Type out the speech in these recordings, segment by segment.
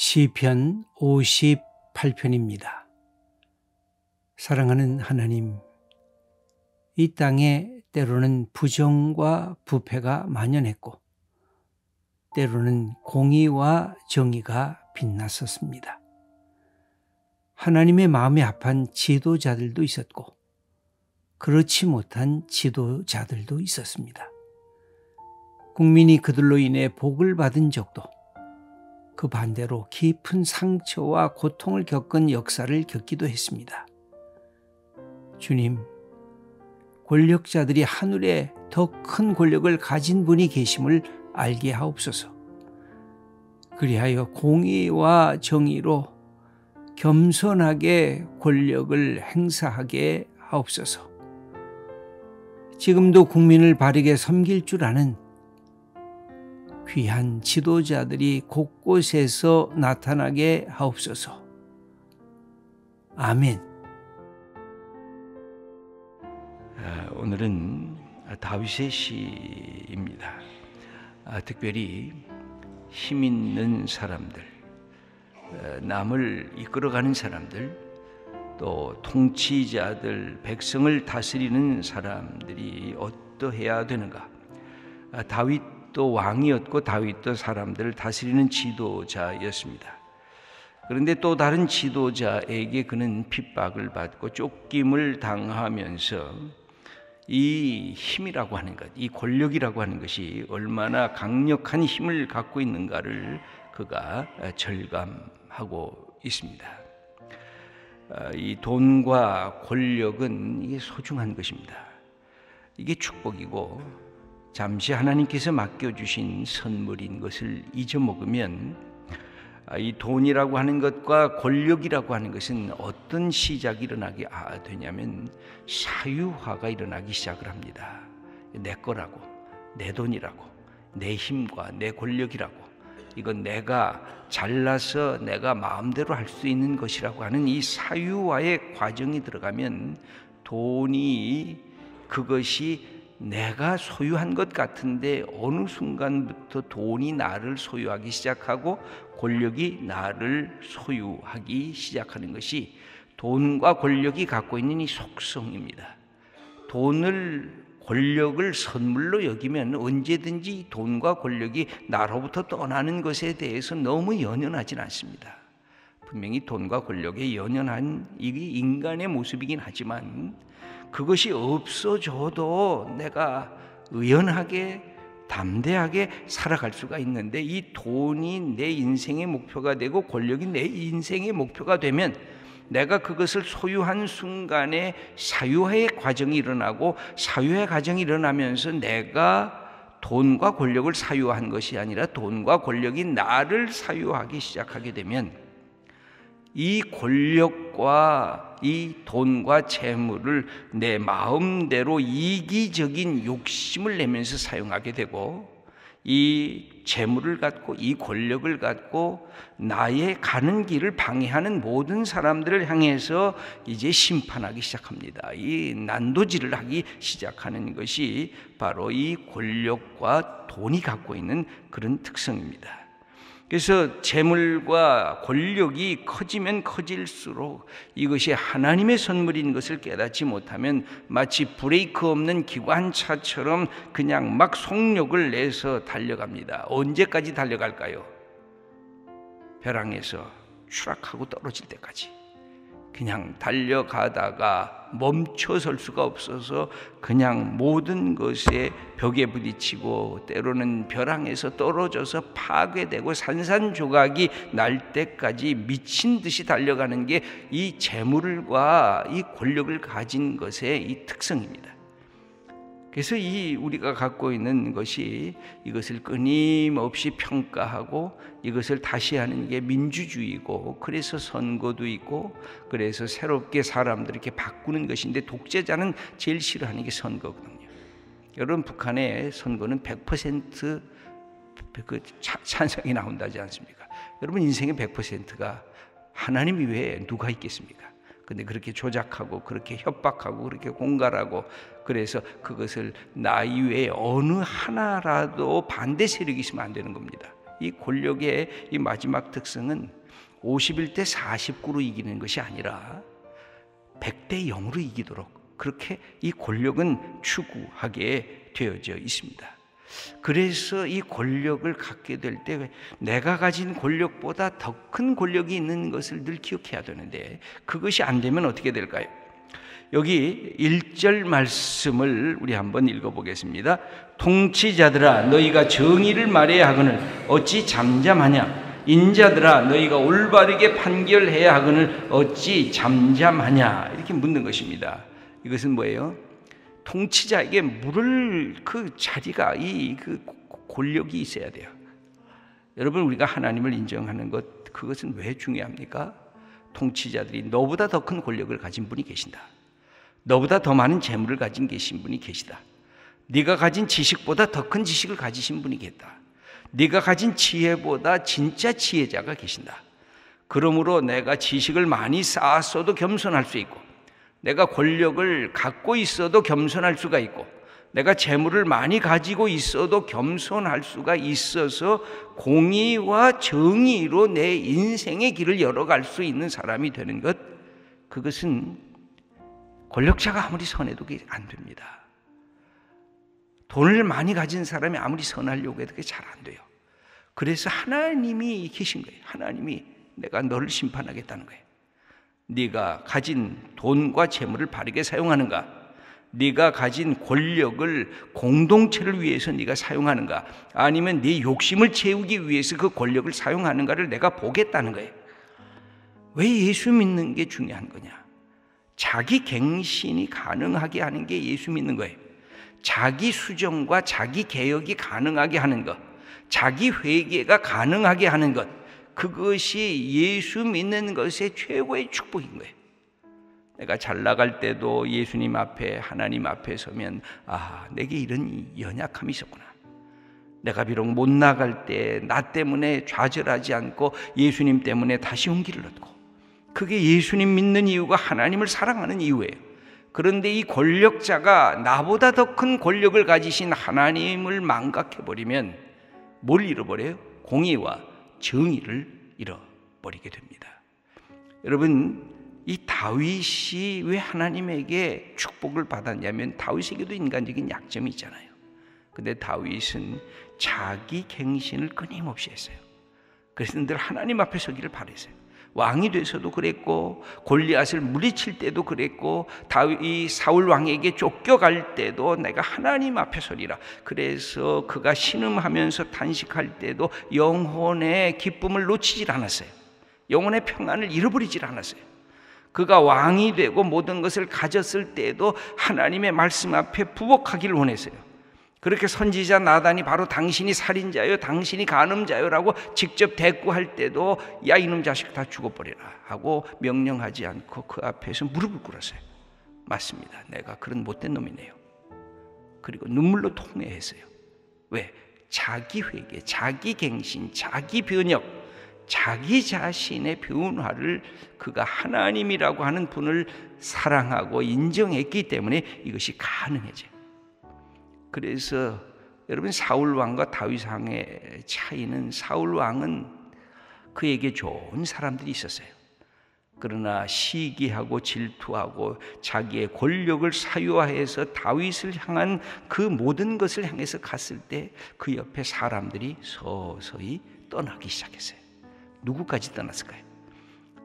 시편 58편입니다. 사랑하는 하나님, 이 땅에 때로는 부정과 부패가 만연했고 때로는 공의와 정의가 빛났었습니다. 하나님의 마음에 합한 지도자들도 있었고 그렇지 못한 지도자들도 있었습니다. 국민이 그들로 인해 복을 받은 적도, 그 반대로 깊은 상처와 고통을 겪은 역사를 겪기도 했습니다. 주님, 권력자들이 하늘에 더 큰 권력을 가진 분이 계심을 알게 하옵소서. 그리하여 공의와 정의로 겸손하게 권력을 행사하게 하옵소서. 지금도 국민을 바르게 섬길 줄 아는 귀한 지도자들이 곳곳에서 나타나게 하옵소서. 아멘. 오늘은 다윗의 시입니다. 특별히 힘 있는 사람들, 남을 이끌어가는 사람들, 또 통치자들, 백성을 다스리는 사람들이 어떠해야 되는가? 다윗도 왕이었고 다윗도 사람들을 다스리는 지도자였습니다. 그런데 또 다른 지도자에게 그는 핍박을 받고 쫓김을 당하면서 이 힘이라고 하는 것, 이 권력이라고 하는 것이 얼마나 강력한 힘을 갖고 있는가를 그가 절감하고 있습니다. 이 돈과 권력은 이게 소중한 것입니다. 이게 축복이고 잠시 하나님께서 맡겨주신 선물인 것을 잊어먹으면 이 돈이라고 하는 것과 권력이라고 하는 것은 어떤 시작이 일어나게 되냐면 사유화가 일어나기 시작을 합니다. 내 거라고, 내 돈이라고, 내 힘과 내 권력이라고, 이건 내가 잘나서 내가 마음대로 할 수 있는 것이라고 하는 이 사유화의 과정이 들어가면 돈이 그것이 내가 소유한 것 같은데 어느 순간부터 돈이 나를 소유하기 시작하고 권력이 나를 소유하기 시작하는 것이 돈과 권력이 갖고 있는 이 속성입니다. 돈을, 권력을 선물로 여기면 언제든지 돈과 권력이 나로부터 떠나는 것에 대해서 너무 연연하진 않습니다. 분명히 돈과 권력에 연연한 이게 인간의 모습이긴 하지만 그것이 없어져도 내가 의연하게 담대하게 살아갈 수가 있는데, 이 돈이 내 인생의 목표가 되고 권력이 내 인생의 목표가 되면 내가 그것을 소유한 순간에 사유화의 과정이 일어나고, 사유화의 과정이 일어나면서 내가 돈과 권력을 사유화한 것이 아니라 돈과 권력이 나를 사유하기 시작하게 되면 이 권력과 이 돈과 재물을 내 마음대로 이기적인 욕심을 내면서 사용하게 되고, 이 재물을 갖고 이 권력을 갖고 나의 가는 길을 방해하는 모든 사람들을 향해서 이제 심판하기 시작합니다. 이 난도질을 하기 시작하는 것이 바로 이 권력과 돈이 갖고 있는 그런 특성입니다. 그래서 재물과 권력이 커지면 커질수록 이것이 하나님의 선물인 것을 깨닫지 못하면 마치 브레이크 없는 기관차처럼 그냥 막 속력을 내서 달려갑니다. 언제까지 달려갈까요? 벼랑에서 추락하고 떨어질 때까지 그냥 달려가다가 멈춰설 수가 없어서 그냥 모든 것에 벽에 부딪히고 때로는 벼랑에서 떨어져서 파괴되고 산산조각이 날 때까지 미친 듯이 달려가는 게 이 재물과 이 권력을 가진 것의 이 특성입니다. 그래서 이 우리가 갖고 있는 것이 이것을 끊임없이 평가하고 이것을 다시 하는 게 민주주의고, 그래서 선거도 있고, 그래서 새롭게 사람들 이렇게 바꾸는 것인데, 독재자는 제일 싫어하는 게 선거거든요. 여러분, 북한의 선거는 100% 찬성이 나온다지 않습니까? 여러분, 인생의 100%가 하나님 이외에 누가 있겠습니까? 근데 그렇게 조작하고 그렇게 협박하고 그렇게 공갈하고, 그래서 그것을 나 이외에 어느 하나라도 반대 세력이 있으면 안 되는 겁니다. 이 권력의 이 마지막 특성은 51대 49로 이기는 것이 아니라 100대 0으로 이기도록 그렇게 이 권력은 추구하게 되어져 있습니다. 그래서 이 권력을 갖게 될 때 내가 가진 권력보다 더 큰 권력이 있는 것을 늘 기억해야 되는데, 그것이 안 되면 어떻게 될까요? 여기 1절 말씀을 우리 한번 읽어보겠습니다. 통치자들아 너희가 정의를 말해야 하거늘 어찌 잠잠하냐? 인자들아 너희가 올바르게 판결해야 하거늘 어찌 잠잠하냐? 이렇게 묻는 것입니다. 이것은 뭐예요? 통치자에게 물을 그 자리가, 그 권력이 있어야 돼요. 여러분, 우리가 하나님을 인정하는 것, 그것은 왜 중요합니까? 통치자들이 너보다 더 큰 권력을 가진 분이 계신다. 너보다 더 많은 재물을 가진 계신 분이 계시다. 네가 가진 지식보다 더 큰 지식을 가지신 분이 계다. 네가 가진 지혜보다 진짜 지혜자가 계신다. 그러므로 내가 지식을 많이 쌓았어도 겸손할 수 있고, 내가 권력을 갖고 있어도 겸손할 수가 있고, 내가 재물을 많이 가지고 있어도 겸손할 수가 있어서 공의와 정의로 내 인생의 길을 열어갈 수 있는 사람이 되는 것, 그것은 권력자가 아무리 선해도 그게 안 됩니다. 돈을 많이 가진 사람이 아무리 선하려고 해도 그게 잘 안 돼요. 그래서 하나님이 계신 거예요. 하나님이 내가 너를 심판하겠다는 거예요. 네가 가진 돈과 재물을 바르게 사용하는가? 네가 가진 권력을 공동체를 위해서 네가 사용하는가? 아니면 네 욕심을 채우기 위해서 그 권력을 사용하는가를 내가 보겠다는 거예요. 왜 예수 믿는 게 중요한 거냐? 자기 갱신이 가능하게 하는 게 예수 믿는 거예요. 자기 수정과 자기 개혁이 가능하게 하는 것, 자기 회개가 가능하게 하는 것, 그것이 예수 믿는 것의 최고의 축복인 거예요. 내가 잘 나갈 때도 예수님 앞에, 하나님 앞에 서면 내게 이런 연약함이 있었구나. 내가 비록 못 나갈 때 나 때문에 좌절하지 않고 예수님 때문에 다시 용기를 얻고, 그게 예수님 믿는 이유가 하나님을 사랑하는 이유예요. 그런데 이 권력자가 나보다 더 큰 권력을 가지신 하나님을 망각해버리면 뭘 잃어버려요? 공의와 정의를 잃어버리게 됩니다. 여러분, 이 다윗이 왜 하나님에게 축복을 받았냐면, 다윗에게도 인간적인 약점이 있잖아요. 근데 다윗은 자기 갱신을 끊임없이 했어요. 그래서 늘 하나님 앞에 서기를 바랬어요. 왕이 돼서도 그랬고, 골리앗을 물리칠 때도 그랬고, 다윗이 사울 왕에게 쫓겨갈 때도 내가 하나님 앞에 서리라. 그래서 그가 신음하면서 탄식할 때도 영혼의 기쁨을 놓치질 않았어요. 영혼의 평안을 잃어버리질 않았어요. 그가 왕이 되고 모든 것을 가졌을 때도 하나님의 말씀 앞에 부복하기를 원했어요. 그렇게 선지자 나단이 바로 당신이 살인자요, 당신이 간음자요라고 직접 대꾸할 때도 야 이놈 자식 다 죽어버려라 하고 명령하지 않고 그 앞에서 무릎을 꿇었어요. 맞습니다. 내가 그런 못된 놈이네요. 그리고 눈물로 통회했어요. 왜? 자기 회개, 자기 갱신, 자기 변혁, 자기 자신의 변화를 그가 하나님이라고 하는 분을 사랑하고 인정했기 때문에 이것이 가능해져요. 그래서 여러분, 사울 왕과 다윗 왕의 차이는, 사울 왕은 그에게 좋은 사람들이 있었어요. 그러나 시기하고 질투하고 자기의 권력을 사유화해서 다윗을 향한 그 모든 것을 향해서 갔을 때 그 옆에 사람들이 서서히 떠나기 시작했어요. 누구까지 떠났을까요?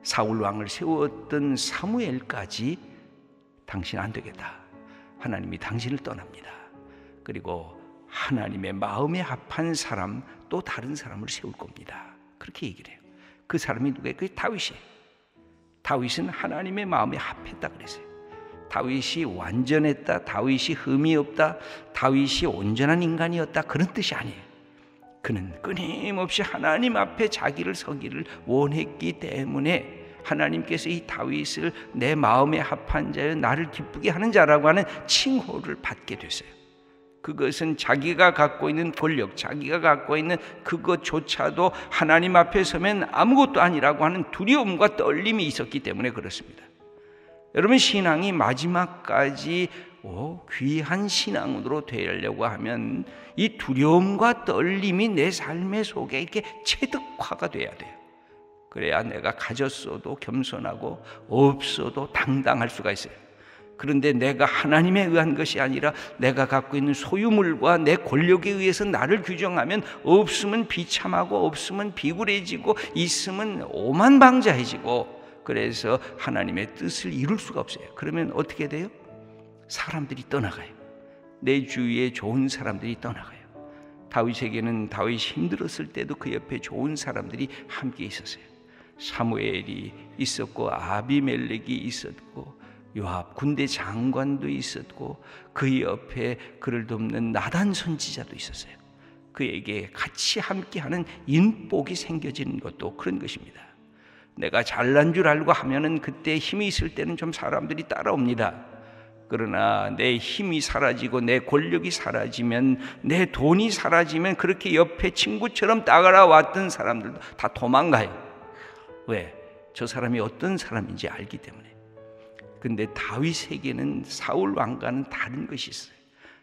사울 왕을 세웠던 사무엘까지 당신 안 되겠다. 하나님이 당신을 떠납니다. 그리고 하나님의 마음에 합한 사람, 또 다른 사람을 세울 겁니다. 그렇게 얘기를 해요. 그 사람이 누구예요? 그게 다윗이에요. 다윗은 하나님의 마음에 합했다 그랬어요. 다윗이 완전했다, 다윗이 흠이 없다, 다윗이 온전한 인간이었다, 그런 뜻이 아니에요. 그는 끊임없이 하나님 앞에 자기를 서기를 원했기 때문에 하나님께서 이 다윗을 내 마음에 합한 자여, 나를 기쁘게 하는 자라고 하는 칭호를 받게 됐어요. 그것은 자기가 갖고 있는 권력, 자기가 갖고 있는 그것조차도 하나님 앞에 서면 아무것도 아니라고 하는 두려움과 떨림이 있었기 때문에 그렇습니다. 여러분, 신앙이 마지막까지 귀한 신앙으로 되려고 하면 이 두려움과 떨림이 내 삶의 속에 이렇게 체득화가 돼야 돼요. 그래야 내가 가졌어도 겸손하고 없어도 당당할 수가 있어요. 그런데 내가 하나님에 의한 것이 아니라 내가 갖고 있는 소유물과 내 권력에 의해서 나를 규정하면 없으면 비참하고 없으면 비굴해지고 있으면 오만방자해지고, 그래서 하나님의 뜻을 이룰 수가 없어요. 그러면 어떻게 돼요? 사람들이 떠나가요. 내 주위에 좋은 사람들이 떠나가요. 다윗에게는 다윗이 힘들었을 때도 그 옆에 좋은 사람들이 함께 있었어요. 사무엘이 있었고 아비멜렉이 있었고 요압 군대 장관도 있었고 그 옆에 그를 돕는 나단 선지자도 있었어요. 그에게 같이 함께하는 인복이 생겨지는 것도 그런 것입니다. 내가 잘난 줄 알고 하면은 그때 힘이 있을 때는 좀 사람들이 따라옵니다. 그러나 내 힘이 사라지고 내 권력이 사라지면, 내 돈이 사라지면 그렇게 옆에 친구처럼 따라왔던 사람들도 다 도망가요. 왜? 저 사람이 어떤 사람인지 알기 때문에. 근데 다윗에게는 사울 왕과는 다른 것이 있어요.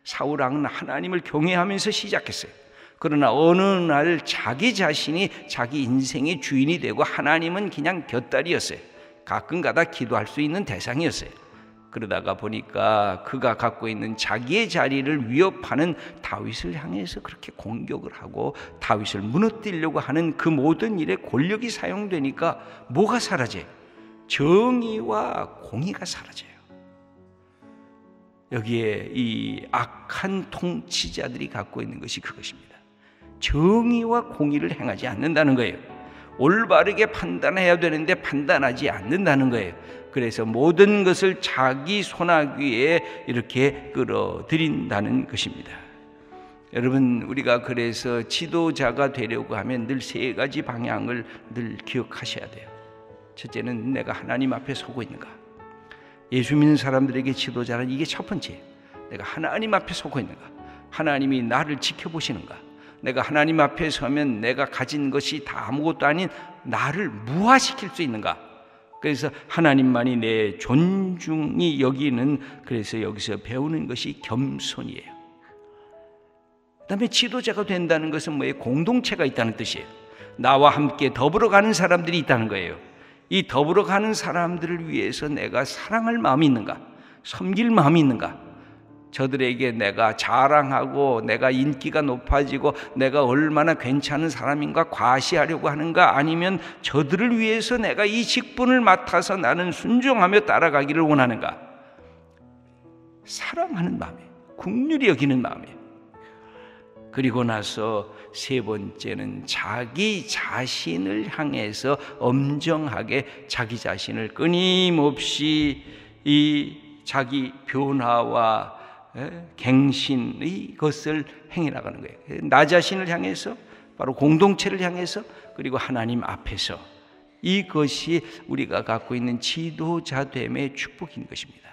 사울 왕은 하나님을 경외하면서 시작했어요. 그러나 어느 날 자기 자신이 자기 인생의 주인이 되고 하나님은 그냥 곁다리였어요. 가끔 가다 기도할 수 있는 대상이었어요. 그러다가 보니까 그가 갖고 있는 자기의 자리를 위협하는 다윗을 향해서 그렇게 공격을 하고 다윗을 무너뜨리려고 하는 그 모든 일에 권력이 사용되니까 뭐가 사라져요? 정의와 공의가 사라져요. 여기에 이 악한 통치자들이 갖고 있는 것이 그것입니다. 정의와 공의를 행하지 않는다는 거예요. 올바르게 판단해야 되는데 판단하지 않는다는 거예요. 그래서 모든 것을 자기 손아귀에 이렇게 끌어들인다는 것입니다. 여러분, 우리가 그래서 지도자가 되려고 하면 늘 세 가지 방향을 늘 기억하셔야 돼요. 첫째는 내가 하나님 앞에 서고 있는가. 예수 믿는 사람들에게 지도자는 이게 첫 번째예요. 내가 하나님 앞에 서고 있는가. 하나님이 나를 지켜보시는가. 내가 하나님 앞에 서면 내가 가진 것이 다 아무것도 아닌 나를 무화시킬 수 있는가. 그래서 하나님만이 내 존중이 여기는, 그래서 여기서 배우는 것이 겸손이에요. 그 다음에 지도자가 된다는 것은 뭐예요? 공동체가 있다는 뜻이에요. 나와 함께 더불어 가는 사람들이 있다는 거예요. 이 더불어 가는 사람들을 위해서 내가 사랑할 마음이 있는가? 섬길 마음이 있는가? 저들에게 내가 자랑하고 내가 인기가 높아지고 내가 얼마나 괜찮은 사람인가 과시하려고 하는가? 아니면 저들을 위해서 내가 이 직분을 맡아서 나는 순종하며 따라가기를 원하는가? 사랑하는 마음이에요. 긍휼히 여기는 마음이에요. 그리고 나서 세 번째는 자기 자신을 향해서 엄정하게 자기 자신을 끊임없이 이 자기 변화와 갱신의 것을 행해 나가는 거예요. 나 자신을 향해서, 바로 공동체를 향해서, 그리고 하나님 앞에서. 이것이 우리가 갖고 있는 지도자됨의 축복인 것입니다.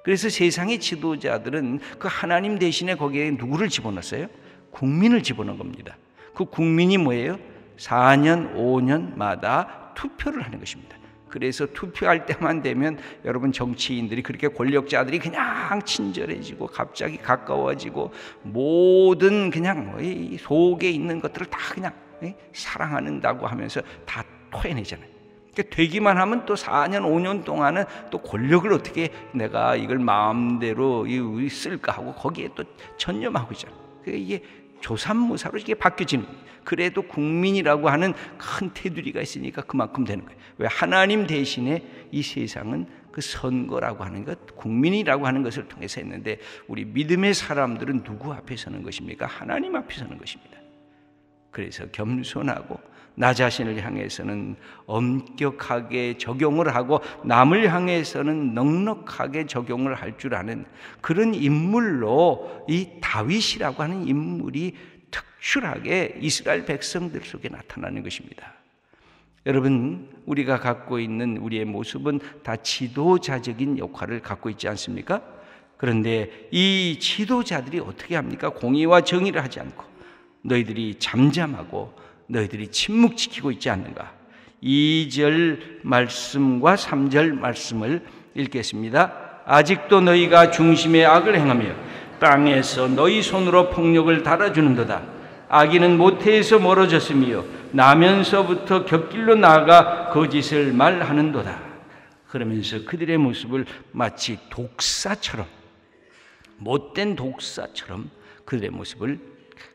그래서 세상의 지도자들은 그 하나님 대신에 거기에 누구를 집어넣었어요? 국민을 집어넣은 겁니다. 그 국민이 뭐예요? 4년, 5년마다 투표를 하는 것입니다. 그래서 투표할 때만 되면 여러분, 정치인들이 그렇게 권력자들이 그냥 친절해지고 갑자기 가까워지고 모든 그냥 속에 있는 것들을 다 그냥 사랑한다고 하면서 다 토해내잖아요. 그러니까 되기만 하면 또 4년, 5년 동안은 또 권력을 어떻게 내가 이걸 마음대로 쓸까 하고 거기에 또 전념하고 있잖아요. 그러니까 이게 조삼모사로 이게 바뀌어지는 거예요. 그래도 국민이라고 하는 큰 테두리가 있으니까 그만큼 되는 거예요. 왜? 하나님 대신에 이 세상은 그 선거라고 하는 것, 국민이라고 하는 것을 통해서 했는데, 우리 믿음의 사람들은 누구 앞에 서는 것입니까? 하나님 앞에 서는 것입니다. 그래서 겸손하고 나 자신을 향해서는 엄격하게 적용을 하고 남을 향해서는 넉넉하게 적용을 할 줄 아는 그런 인물로 이 다윗이라고 하는 인물이 특출하게 이스라엘 백성들 속에 나타나는 것입니다. 여러분, 우리가 갖고 있는 우리의 모습은 다 지도자적인 역할을 갖고 있지 않습니까? 그런데 이 지도자들이 어떻게 합니까? 공의와 정의를 하지 않고 너희들이 잠잠하고 너희들이 침묵 지키고 있지 않는가? 2절 말씀과 3절 말씀을 읽겠습니다. 아직도 너희가 중심에 악을 행하며 땅에서 너희 손으로 폭력을 달아주는도다. 악인은 모태에서 멀어졌으며 나면서부터 곁길로 나아가 거짓을 말하는도다. 그러면서 그들의 모습을 마치 독사처럼, 못된 독사처럼 그들의 모습을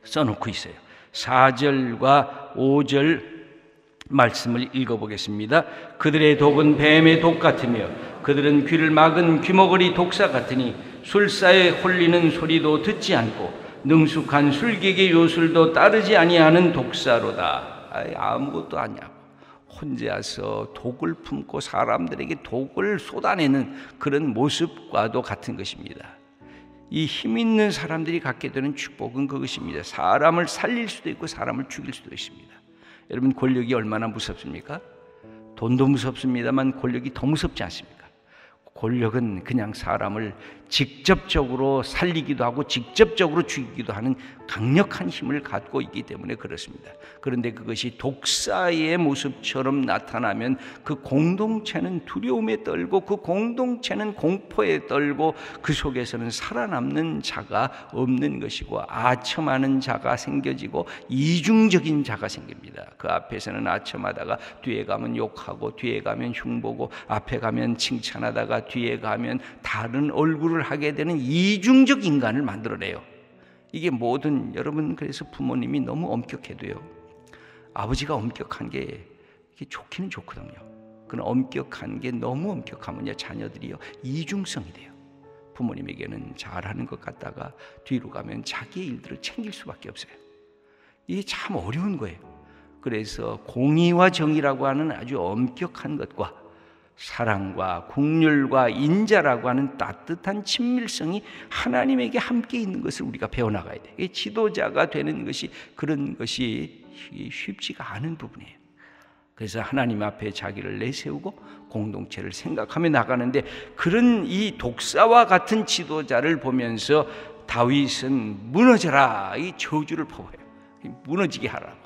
써놓고 있어요. 4절과 5절 말씀을 읽어보겠습니다. 그들의 독은 뱀의 독 같으며 그들은 귀를 막은 귀머거리 독사 같으니 술사에 홀리는 소리도 듣지 않고 능숙한 술객의 요술도 따르지 아니하는 독사로다. 아무것도 아니하고 혼자서 독을 품고 사람들에게 독을 쏟아내는 그런 모습과도 같은 것입니다. 이 힘 있는 사람들이 갖게 되는 축복은 그것입니다. 사람을 살릴 수도 있고 사람을 죽일 수도 있습니다. 여러분, 권력이 얼마나 무섭습니까? 돈도 무섭습니다만 권력이 더 무섭지 않습니까? 권력은 그냥 사람을 직접적으로 살리기도 하고 직접적으로 죽이기도 하는 강력한 힘을 갖고 있기 때문에 그렇습니다. 그런데 그것이 독사의 모습처럼 나타나면 그 공동체는 두려움에 떨고 그 공동체는 공포에 떨고 그 속에서는 살아남는 자가 없는 것이고 아첨하는 자가 생겨지고 이중적인 자가 생깁니다. 그 앞에서는 아첨하다가 뒤에 가면 욕하고 뒤에 가면 흉보고 앞에 가면 칭찬하다가 뒤에 가면 다른 얼굴을 하게 되는 이중적 인간을 만들어내요. 이게 모든, 여러분, 그래서 부모님이 너무 엄격해도요, 아버지가 엄격한 게 이게 좋기는 좋거든요. 그런 엄격한 게 너무 엄격하면요, 자녀들이요 이중성이 돼요. 부모님에게는 잘하는 것 같다가 뒤로 가면 자기의 일들을 챙길 수밖에 없어요. 이게 참 어려운 거예요. 그래서 공의와 정의라고 하는 아주 엄격한 것과 사랑과 국률과 인자라고 하는 따뜻한 친밀성이 하나님에게 함께 있는 것을 우리가 배워나가야 돼요. 지도자가 되는 것이, 그런 것이 쉽지가 않은 부분이에요. 그래서 하나님 앞에 자기를 내세우고 공동체를 생각하며 나가는데, 그런 이 독사와 같은 지도자를 보면서 다윗은 무너져라, 이 저주를 퍼부어요. 무너지게 하라고.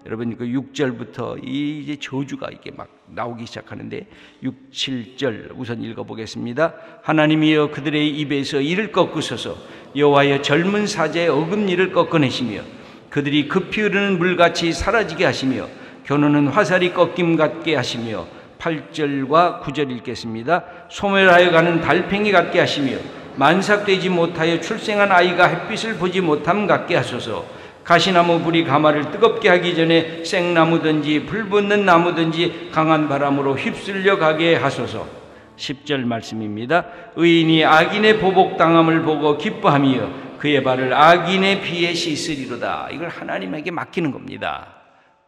여러분, 그 6절부터 이제 저주가 이게 막 나오기 시작하는데 6, 7절 우선 읽어보겠습니다. 하나님이여 그들의 입에서 이를 꺾으소서. 여호와여 젊은 사자의 어금니를 꺾어내시며 그들이 급히 흐르는 물같이 사라지게 하시며 겨누는 화살이 꺾임 같게 하시며 8절과 9절 읽겠습니다. 소멸하여 가는 달팽이 같게 하시며 만삭되지 못하여 출생한 아이가 햇빛을 보지 못함 같게 하소서. 가시나무 불이 가마를 뜨겁게 하기 전에 생나무든지 불붙는 나무든지 강한 바람으로 휩쓸려 가게 하소서. 10절 말씀입니다. 의인이 악인의 보복당함을 보고 기뻐하며 그의 발을 악인의 피에 씻으리로다. 이걸 하나님에게 맡기는 겁니다.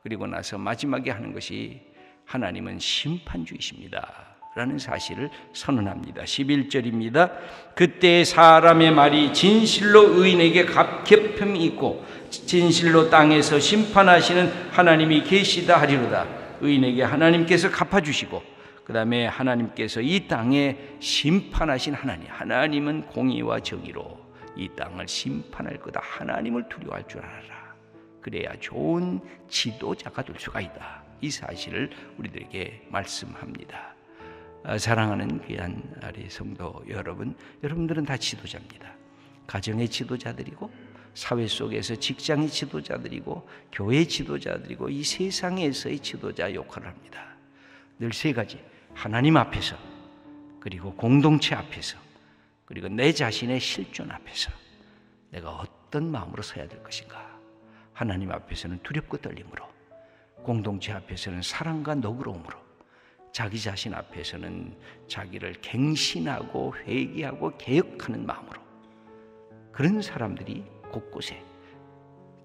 그리고 나서 마지막에 하는 것이 하나님은 심판주이십니다 라는 사실을 선언합니다. 11절입니다. 그때 사람의 말이 진실로 의인에게 ገብ힘이 있고 진실로 땅에서 심판하시는 하나님이 계시다 하리로다. 의인에게 하나님께서 갚아주시고 그 다음에 하나님께서 이 땅에 심판하신 하나님, 하나님은 공의와 정의로 이 땅을 심판할 거다. 하나님을 두려워할 줄 알아라. 그래야 좋은 지도자가 될 수가 있다. 이 사실을 우리들에게 말씀합니다. 사랑하는 귀한 아리 성도 여러분, 여러분들은 다 지도자입니다. 가정의 지도자들이고 사회 속에서 직장의 지도자들이고 교회 지도자들이고 이 세상에서의 지도자 역할을 합니다. 늘 세 가지, 하나님 앞에서, 그리고 공동체 앞에서, 그리고 내 자신의 실존 앞에서 내가 어떤 마음으로 서야 될 것인가. 하나님 앞에서는 두렵고 떨림으로, 공동체 앞에서는 사랑과 너그러움으로, 자기 자신 앞에서는 자기를 갱신하고 회개하고 개혁하는 마음으로, 그런 사람들이 곳곳에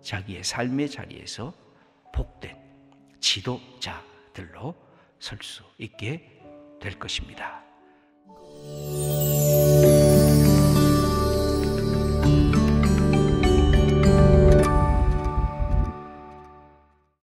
자기의 삶의 자리에서 복된 지도자들로 설 수 있게 될 것입니다.